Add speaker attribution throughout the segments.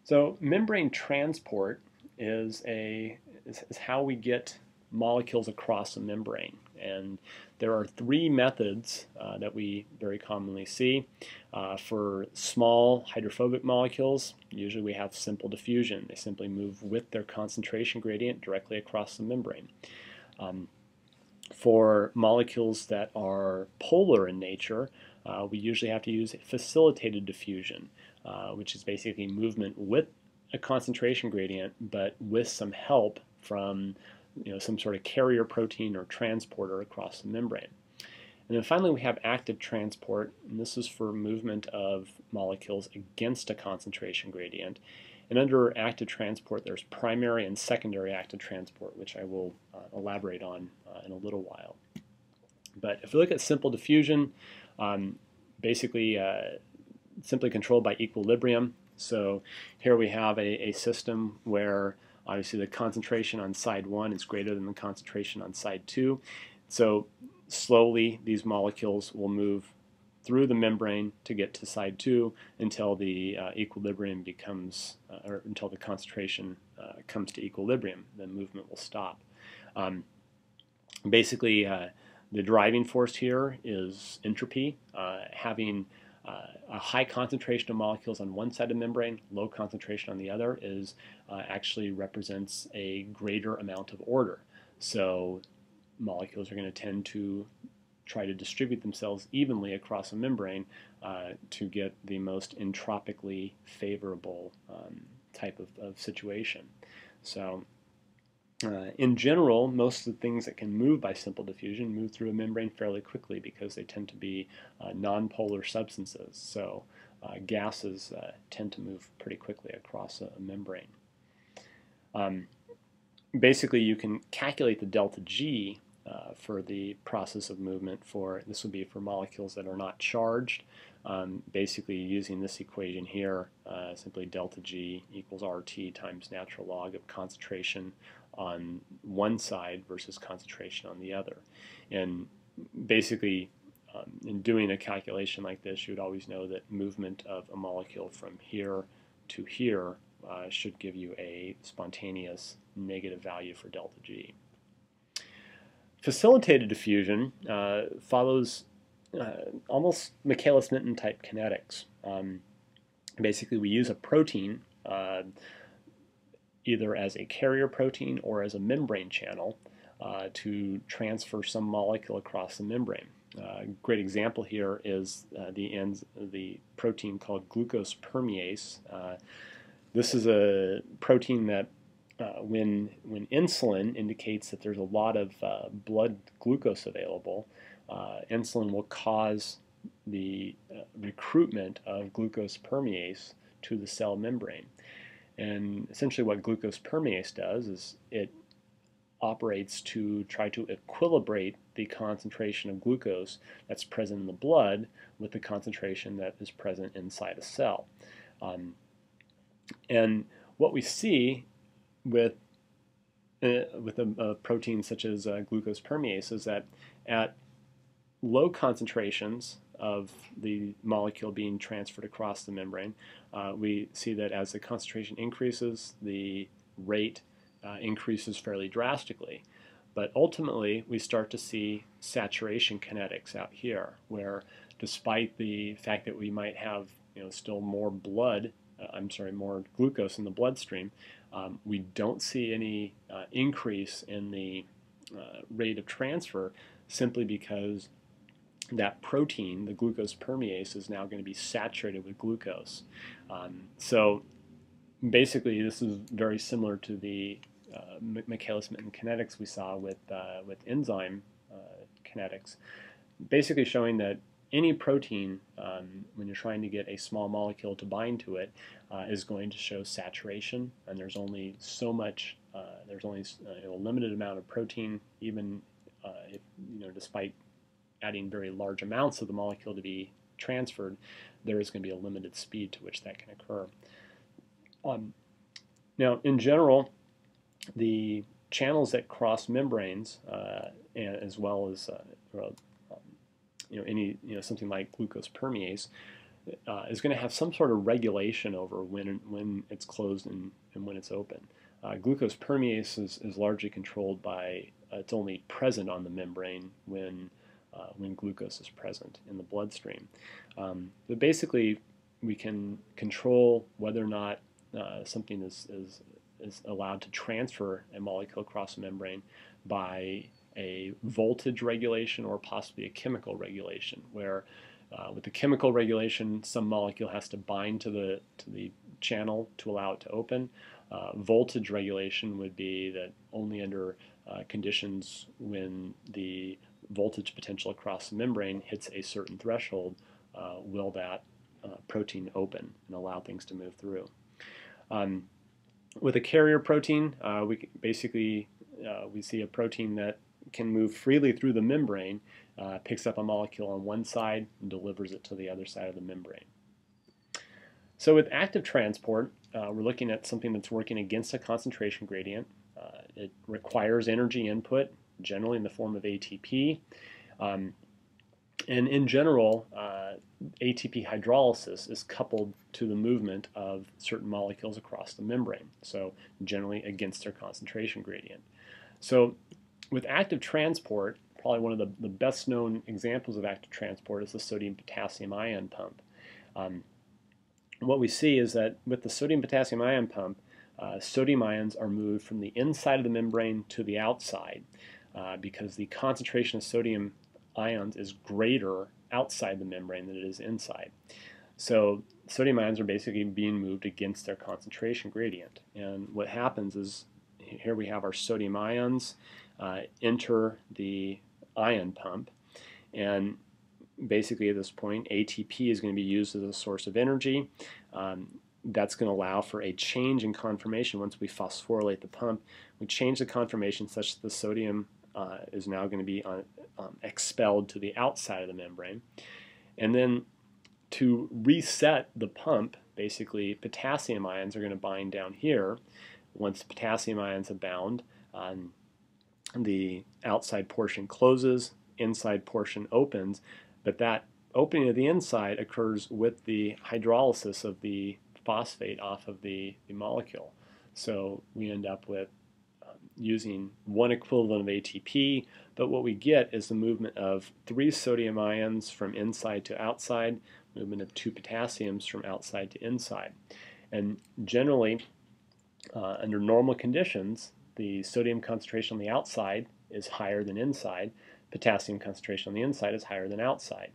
Speaker 1: So membrane transport is how we get molecules across a membrane. And there are three methods that we very commonly see. For small hydrophobic molecules, usually we have simple diffusion. They simply move with their concentration gradient directly across the membrane. For molecules that are polar in nature, we usually have to use facilitated diffusion, which is basically movement with a concentration gradient, but with some help from some sort of carrier protein or transporter across the membrane. And then finally we have active transport, and this is for movement of molecules against a concentration gradient. And under active transport there's primary and secondary active transport, which I will elaborate on in a little while. But if we look at simple diffusion, basically simply controlled by equilibrium. So here we have a system where obviously the concentration on side 1 is greater than the concentration on side 2. So slowly these molecules will move through the membrane to get to side 2 until the equilibrium becomes, or until the concentration comes to equilibrium. Then movement will stop. Basically, the driving force here is entropy. Having a high concentration of molecules on one side of the membrane, low concentration on the other, actually represents a greater amount of order. So molecules are going to tend to try to distribute themselves evenly across a membrane to get the most entropically favorable type of situation. So in general, most of the things that can move by simple diffusion move through a membrane fairly quickly because they tend to be nonpolar substances. So gases tend to move pretty quickly across a membrane. Basically, you can calculate the delta G for the process of movement. This would be for molecules that are not charged. Basically, using this equation here, simply delta G equals RT times natural log of concentration on one side versus concentration on the other. And basically, in doing a calculation like this, you would always know that movement of a molecule from here to here should give you a spontaneous negative value for delta G. Facilitated diffusion follows almost Michaelis-Menten type kinetics. Basically, we use a protein either as a carrier protein or as a membrane channel to transfer some molecule across the membrane. A great example here is the protein called glucose permease. This is a protein that when insulin indicates that there's a lot of blood glucose available, insulin will cause the recruitment of glucose permease to the cell membrane. And essentially what glucose permease does is it operates to try to equilibrate the concentration of glucose that's present in the blood with the concentration that is present inside a cell. And what we see with a protein such as glucose permease is that at low concentrations of the molecule being transferred across the membrane, we see that as the concentration increases, the rate increases fairly drastically. But ultimately, we start to see saturation kinetics out here, where despite the fact that we might have still more more glucose in the bloodstream, we don't see any increase in the rate of transfer simply because that protein, the glucose permease, is now going to be saturated with glucose. So basically, this is very similar to the Michaelis-Menten kinetics we saw with enzyme kinetics, basically showing that any protein, when you're trying to get a small molecule to bind to it, is going to show saturation, and there's only so much, there's only a limited amount of protein, even if, despite adding very large amounts of the molecule to be transferred, there is going to be a limited speed to which that can occur. Now, in general, the channels that cross membranes, as well as something like glucose permease, is going to have some sort of regulation over when it's closed and when it's open. Glucose permease is largely controlled by it's only present on the membrane when glucose is present in the bloodstream. But basically, we can control whether or not something is allowed to transfer a molecule across the membrane by a voltage regulation or possibly a chemical regulation, where with the chemical regulation, some molecule has to bind to the channel to allow it to open. Voltage regulation would be that only under conditions when the voltage potential across the membrane hits a certain threshold will that protein open and allow things to move through. With a carrier protein, we see a protein that can move freely through the membrane, picks up a molecule on one side and delivers it to the other side of the membrane. So with active transport, we're looking at something that's working against a concentration gradient. It requires energy input, generally in the form of ATP. And in general, ATP hydrolysis is coupled to the movement of certain molecules across the membrane, so generally against their concentration gradient. So with active transport, probably one of the best known examples of active transport is the sodium-potassium ion pump. What we see is that with the sodium-potassium ion pump, sodium ions are moved from the inside of the membrane to the outside because the concentration of sodium ions is greater outside the membrane than it is inside. So sodium ions are basically being moved against their concentration gradient. And what happens is here we have our sodium ions enter the ion pump, and basically at this point ATP is going to be used as a source of energy. That's going to allow for a change in conformation. Once we phosphorylate the pump, we change the conformation such that the sodium is now going to be expelled to the outside of the membrane. And then to reset the pump, basically potassium ions are going to bind down here. Once potassium ions have bound, the outside portion closes, inside portion opens, but that opening of the inside occurs with the hydrolysis of the phosphate off of the molecule. So we end up with using one equivalent of ATP, but what we get is the movement of 3 sodium ions from inside to outside, movement of 2 potassiums from outside to inside. And generally, under normal conditions, the sodium concentration on the outside is higher than inside, potassium concentration on the inside is higher than outside.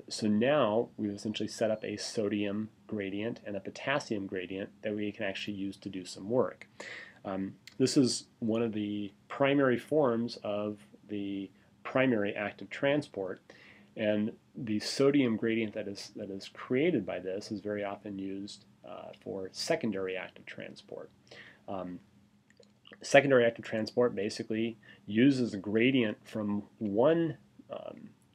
Speaker 1: So now we've essentially set up a sodium gradient and a potassium gradient that we can actually use to do some work. This is one of the primary forms of the primary active transport, and the sodium gradient that is created by this is very often used for secondary active transport. Secondary active transport basically uses a gradient from one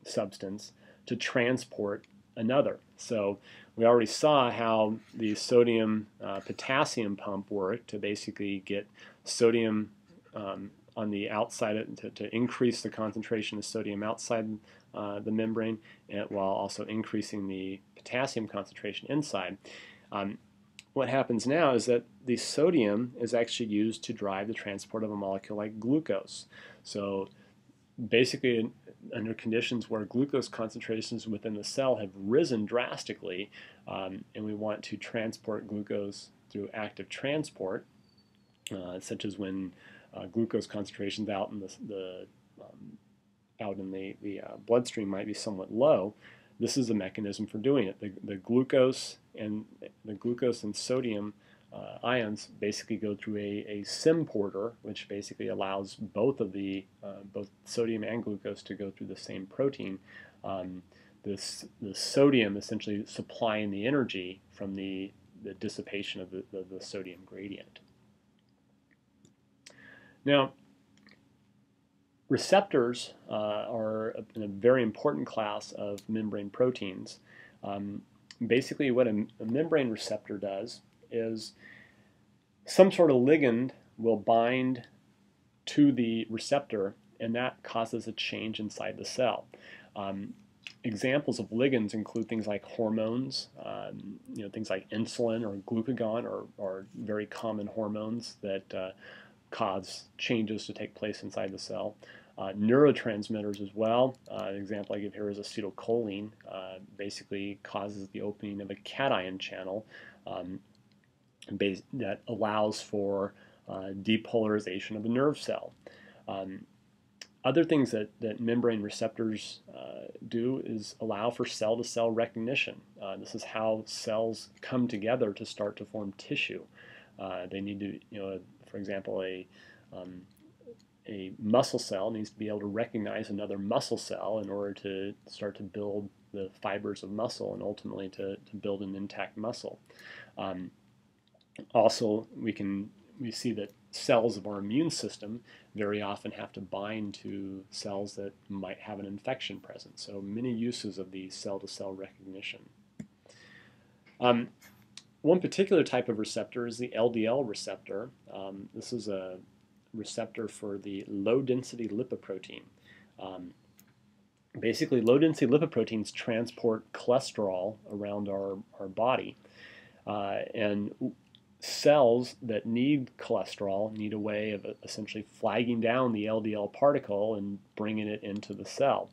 Speaker 1: substance to transport another. So we already saw how the sodium potassium pump worked to basically get sodium on the outside to increase the concentration of sodium outside the membrane, while also increasing the potassium concentration inside. What happens now is that the sodium is actually used to drive the transport of a molecule like glucose. So basically, under conditions where glucose concentrations within the cell have risen drastically, and we want to transport glucose through active transport, such as when glucose concentrations out in the bloodstream might be somewhat low. This is the mechanism for doing it. The glucose and sodium ions basically go through a symporter, which basically allows both sodium and glucose to go through the same protein. The sodium essentially supplying the energy from the dissipation of the sodium gradient. Now, receptors are a very important class of membrane proteins. Basically, what a membrane receptor does is some sort of ligand will bind to the receptor, and that causes a change inside the cell. Examples of ligands include things like hormones, things like insulin or glucagon are very common hormones that cause changes to take place inside the cell. Neurotransmitters as well. An example I give here is acetylcholine. Basically causes the opening of a cation channel that allows for depolarization of a nerve cell. Other things that membrane receptors do is allow for cell-to-cell recognition. This is how cells come together to start to form tissue. They need to, for example, a muscle cell needs to be able to recognize another muscle cell in order to start to build the fibers of muscle and ultimately to build an intact muscle. Also, we see that cells of our immune system very often have to bind to cells that might have an infection present. So many uses of the cell-to-cell recognition. One particular type of receptor is the LDL receptor. This is a receptor for the low-density lipoprotein. Basically, low-density lipoproteins transport cholesterol around our body. And cells that need cholesterol need a way of essentially flagging down the LDL particle and bringing it into the cell.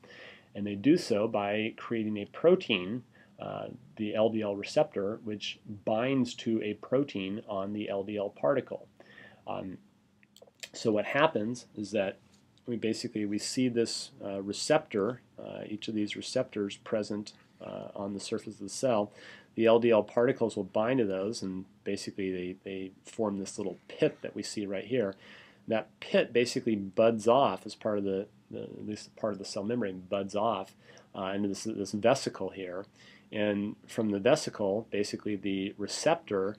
Speaker 1: And they do so by creating a protein, the LDL receptor, which binds to a protein on the LDL particle. So what happens is that we see this receptor, each of these receptors present on the surface of the cell. The LDL particles will bind to those, and basically they form this little pit that we see right here. That pit basically buds off as part of at least part of the cell membrane, buds off into this vesicle here. And from the vesicle, basically the receptor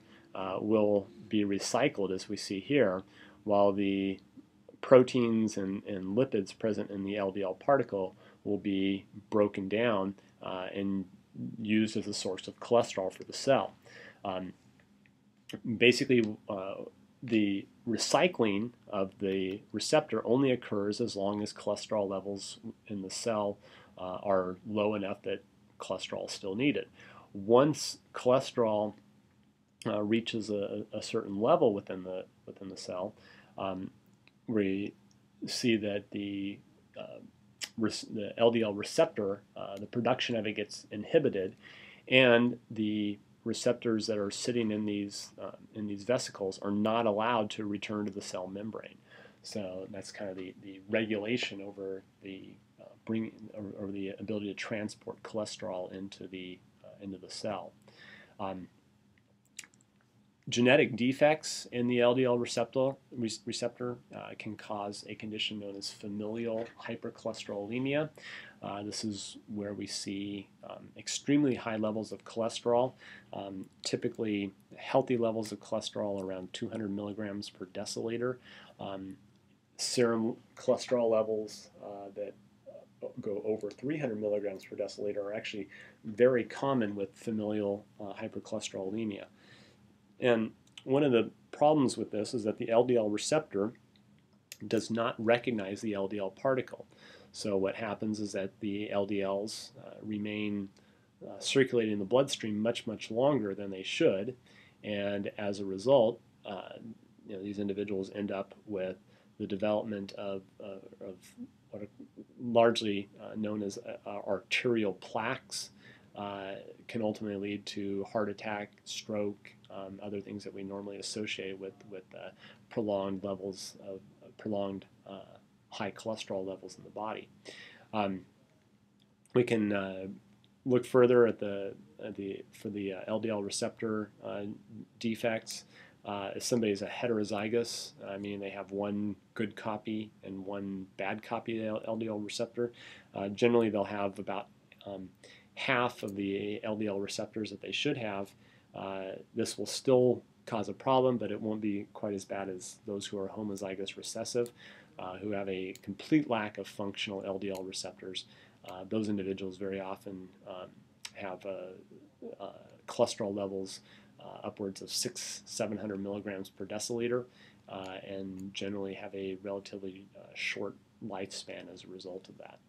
Speaker 1: will be recycled, as we see here, while the proteins and lipids present in the LDL particle will be broken down and used as a source of cholesterol for the cell. Basically, the recycling of the receptor only occurs as long as cholesterol levels in the cell are low enough that cholesterol is still needed. Once cholesterol reaches a certain level within the cell, we see that the LDL receptor, the production of it gets inhibited, and the receptors that are sitting in these vesicles are not allowed to return to the cell membrane. So that's kind of the regulation over the the ability to transport cholesterol into the cell. Genetic defects in the LDL receptor can cause a condition known as familial hypercholesterolemia. This is where we see extremely high levels of cholesterol, typically healthy levels of cholesterol around 200 milligrams per deciliter. Serum cholesterol levels that go over 300 milligrams per deciliter are actually very common with familial hypercholesterolemia. And one of the problems with this is that the LDL receptor does not recognize the LDL particle. So what happens is that the LDLs remain circulating in the bloodstream much longer than they should, and as a result, these individuals end up with the development of what are largely known as arterial plaques. Can ultimately lead to heart attack, stroke, other things that we normally associate with prolonged levels of high cholesterol levels in the body. We can look further at for the LDL receptor defects. If somebody is a heterozygous, meaning they have one good copy and one bad copy of the LDL receptor, generally they'll have about half of the LDL receptors that they should have. This will still cause a problem, but it won't be quite as bad as those who are homozygous recessive, who have a complete lack of functional LDL receptors. Those individuals very often have cholesterol levels upwards of 600-700 milligrams per deciliter, and generally have a relatively short lifespan as a result of that.